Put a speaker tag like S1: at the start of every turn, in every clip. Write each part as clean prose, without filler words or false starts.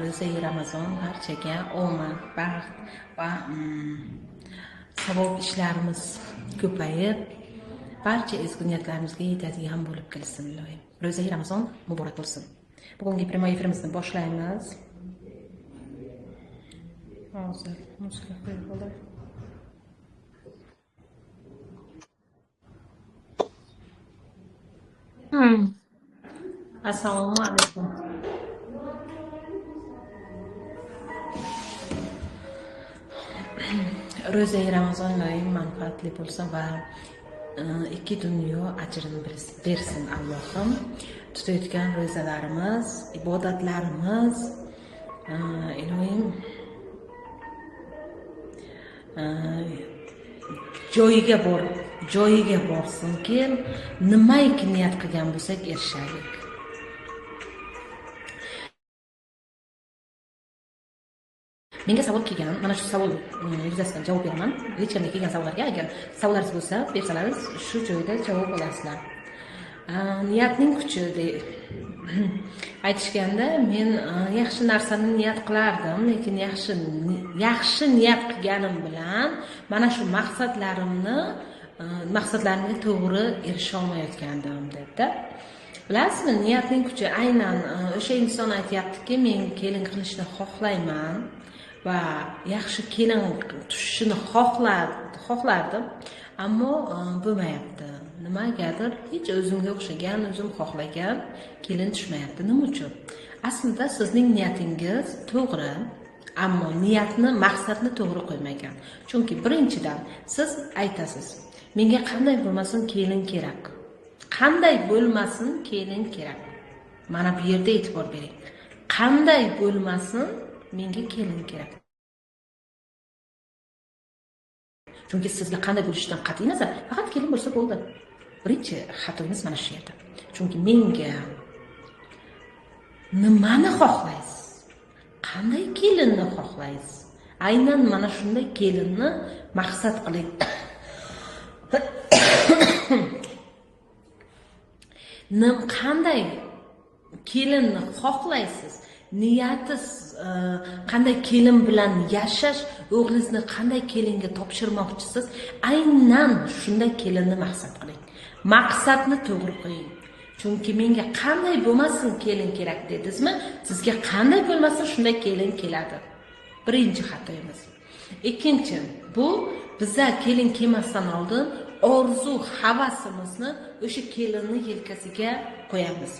S1: ro'za Ramazon barchaga omad, baxt va savob ishlarimiz ko'payib, barcha ezgu niyatlarimizga yetadigan bo'lib kelsin iloyim. Ro'za Ramazon muborak bo'lsin. Bugungi prямay efirimizni boshlaymiz. Hozir muzika qo'yib bo'lay. Assalomu alaykum. Ro'za Ramazon iloyim manfaatli bo'lsin va ikki dunyo ajrini bersin Allohim. Tutayotgan ro'zalarimiz, ibodatlarimiz iloyim joyiga borsinki, nimaiki niyat qilgan bo'lsak erishaylik. Menga savol kelgan, mana shu savol yuzasidan javob beraman. Lechkamga kelgan savollarga agar savollaringiz bo'lsa, bersalaringiz shu joyda javob olasizlar. Niyatning kuchi deb aytishganda, men yaxshi narsani niyat qilardim, lekin yaxshi niyat qilganim bilan mana shu maqsadlarimga to'g'ri erisha olmayotgandim debdi. Bilasizmi, niyatning kuchi aynan o'sha inson aytayaptiki, men kelin qilishni xohlayman va yaxshi kelin tushishini xohlardim, ammo bo'lmayapti. Nimagadir hech o'zimga o'xshagan, o'zim xohlagan kelin tushmayapti. Nima uchun? Aslida sizning niyatingiz to'g'ri, ammo maqsadni to'g'ri qo'ymagan. Chunki birinchidan siz aytasiz, menga qanday bo'lmasin kelin kerak. Qanday bo'lmasin kelin kerak. Mana bu yerda e'tibor bering. Qanday bo'lmasin menga kelin kerak. Chunki sizga qanday bo'lishidan qat'iy nazar, faqat kelin bo'lsa bo'ldi. Birinchi xatoingiz mana shu yerda. Chunki menga nimani xohlaysiz? Qanday kelinni xohlaysiz? Aynan mana shunday kelinni maqsad qiling. Qanday kelinni xohlaysiz? Niyatingiz qanday kelin bilan yashash, o'g'lingizni qanday kelinga topshirmoqchisiz? Aynan shunday kelinni maqsad qiling. Maqsadni to'g'ri qo'ying. Chunki menga qanday bo'lmasin kelin kerak dedingizmi? Sizga qanday bo'lmasin shunday kelin keladi. Birinchi xatoyimiz. Ikkinchi, bu bizlar kelin kelmasdan oldin orzu, havasimizni o'sha kelinni yelkasiga qo'yamiz.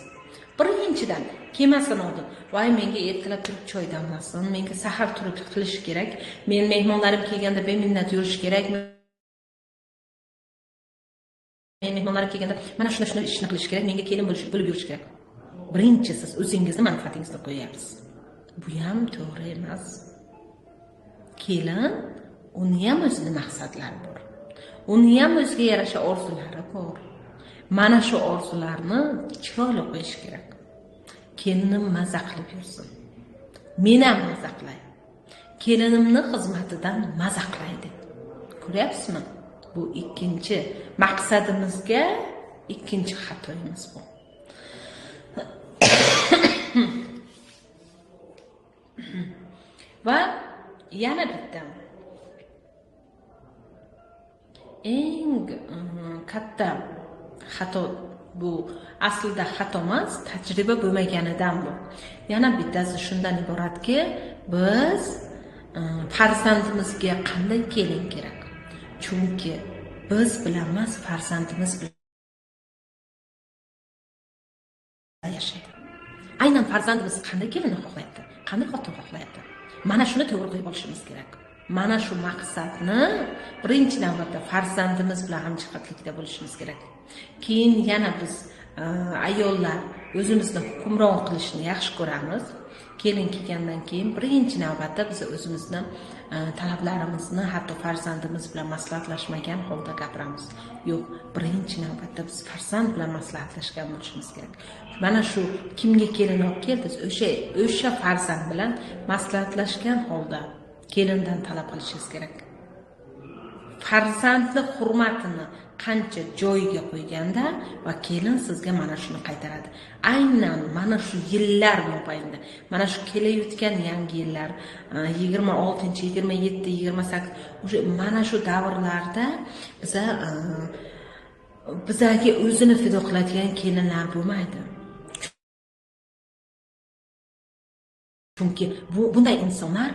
S1: Birinchidan kelmasdan oldin, voy menga ertalab turib choy damlasin, menga sahar turib qilish kerak, men mehmonlarim kelganda beminnat yurish kerak. Mehmonlarim kelganda mana shuni ishni qilish kerak, menga kelin bo'lib yurish kerak. Birinchi siz o'zingizni manfaatingizni qo'yapsiz. Bu ham to'g'ri emas. Kelin, uni ham o'zining maqsadlari bor. Uni ham o'ziga yarasha orzulari bor. Mana shu orzularni chiroyli qo'yish kerak. Kelinim maza qilib yursin. Men ham maza qilay. Kelinimni xizmatidan maza qilay deb. Ko'ryapsizmi? Bu ikkinchi maqsadimizga ikkinchi xatoyimiz bu. Va yana bitta eng katta xato, bu aslida xato emas, tajriba bo'lmaganidan bu. Yana bittasi shundan iboratki, biz farzandimizga qanday kelin kerak? Chunki biz bilamiz, farzandimiz bilan yashaydi. Aynan farzandimiz qanday kelinni xohlayapti, qanday xotin xohlayapti. Mana shuni to'g'ri qo'yib olishimiz kerak. Mana shu maqsadni birinchi navbatda farzandimiz bilan hamjihatlikda bo'lishimiz kerak. Keyin yana biz ayollar o'zimizni hukmron qilishni yaxshi ko'ramiz. Kelin kelgandan keyin birinchi navbatda biz o'zimizni talablarimizni hatto farzandimiz bilan maslahatlashmagan holda gapiramiz. Yo'q, birinchi navbatda biz farzand bilan maslahatlashgan bo'lishimiz kerak. Mana shu kimga kelin olib keldingiz, o'sha farzand bilan maslahatlashgan holda kelindan talab qilishingiz kerak. farzandni hurmatini qancha joyiga qo'yganda va kelin sizga mana shuni qaytaradi. Aynan mana shu yillar mobaynida, mana shu kelayotgan yangi yillar 26, 27, 28 o'sha mana shu davrlarda bizlarga o'zini fido qiladigan kelinlar bo'lmaydi. Chunki bunday insonlar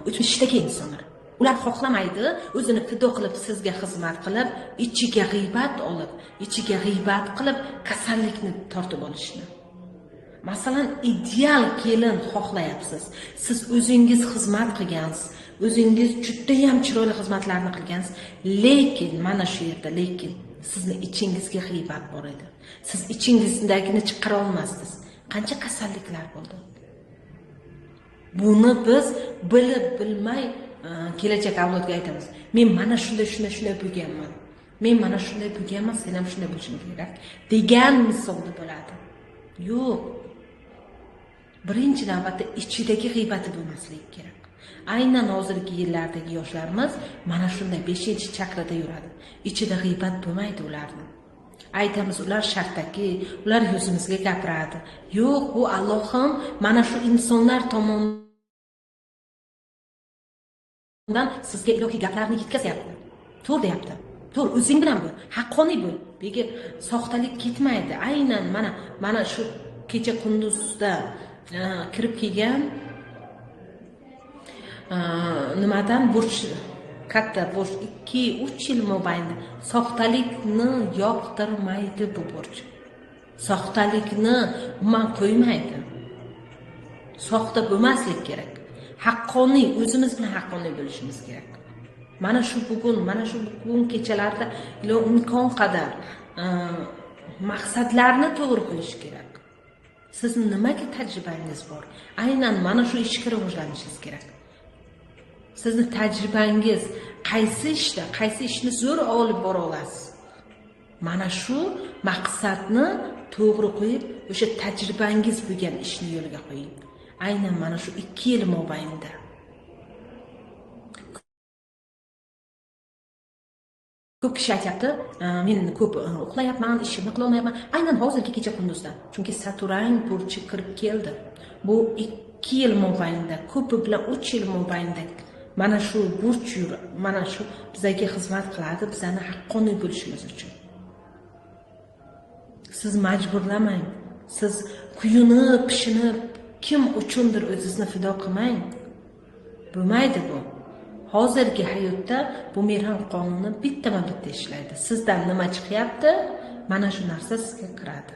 S1: o'tmishdagi insonlar. Ular xohlamaydi o'zini fido qilib sizga xizmat qilib, ichiga g'iybat olib, ichiga g'iybat qilib kasallikni tortib olishni. Masalan, ideal kelin xohlayapsiz. Siz o'zingiz xizmat qilgansiz, o'zingiz juda ham chiroyli xizmatlarni qilgansiz, lekin mana shu yerda sizni ichingizga g'iybat bor edi. Siz ichingizdagini chiqara olmasdingiz. Qancha kasalliklar bo'ldi. Buni biz bilib bilmay kelajak avlodga aytamiz. Men mana shunday bo'lganman. Men mana shunday bo'lganman, sen ham shunday bo'lishing kerak degan misolda bo'ladi. Yo'q. Birinchi navbatda ichidagi g'iybat bo'lmasligi kerak. Aynan hozirgi yillardagi yoshlarimiz mana shunday 5-chakrada yuradi. Ichida g'iybat bo'lmaydi ularning. Aytamiz, ular shartaki, ular yuzimizga gapiradi. Yo'q, bu Allohim mana shu insonlar tomonidan sizga ilohiy gaplarni yetkazyapti. To'g'ri deyapti. To'g'ri, o'zing bilan bo'l, haqqoniy bo'l. Bega soxtalik ketmaydi. Aynan mana shu kecha kunduzda kirib kelgan nimadan katta burch 2-3 yil mobaynida soxtalikni yoqtirmaydi bu burch. Soxtalikni umuman qo'ymaydi. Soxta bo'lmaslik kerak. Haqqoniy, o'zimiz bilan haqqoniy bo'lishimiz kerak. Mana shu bugun kechalarda imkon qadar maqsadlarni to'g'ri qo'yish kerak. Sizning nimaga tajribangiz bor? Aynan mana shu ishga rivojlanishingiz kerak. Sizning tajribangiz qaysi ishni zo'r olib bora olasiz? Mana shu maqsadni to'g'ri qo'yib, o'sha tajribangiz bo'lgan ishni yo'lga qo'ying. Aynan mana shu 2 yil mobaynida. Ko'p kishi aytayapti, men ko'p uxlayapman, ishimni qila olmayapman. Aynan hozirgi kecha kunduzda. Chunki Saturn burchi kirib keldi. Bu 2 yil mobaynida, ko'pi bilan 3 yil mobaynida mana shu burch mana shu bizga xizmat qiladi, bizani haqqoniy bo'lishimiz uchun. Siz majburlamang. Siz kuyunib, pishinib, kim uchundir o'zingizni fido qilmang. Bo'lmaydi bu. Hozirgi hayotda bu Mehrem qonuni bitta ishlaydi. Sizdan nima chiqyapti? Mana shu narsa sizga kiradi.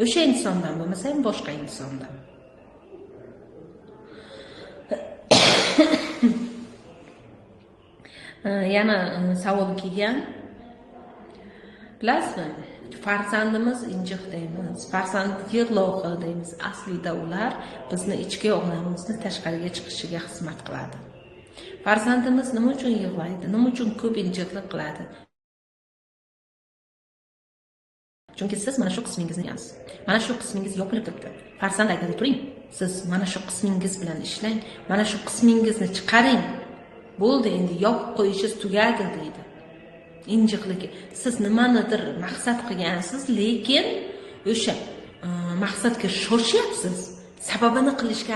S1: O'sha insondan bo'lmasa ham boshqa insondan. Yana savol kelgan. Bilasizmi? Farzandimiz injiq deymiz, farzand yig'loqi deymiz. Aslida ular bizni ichki olamimizni tashqariga chiqishiga xizmat qiladi. Farzandimiz nima uchun yig'laydi? Nima uchun ko'p injiqlik qiladi? Chunki siz mana shu qismingizni yasiz. Mana shu qismingiz yopilib turibdi. Farzand aytadi, turing, siz mana shu qismingiz bilan ishlang, mana shu qismingizni chiqaring. Bo'ldi, endi yopib qo'yishingiz tugadi deydi. Injiqligi. Siz nimanidir maqsad qilgansiz, lekin o'sha maqsadga shoshyapsiz. Sababini qilishga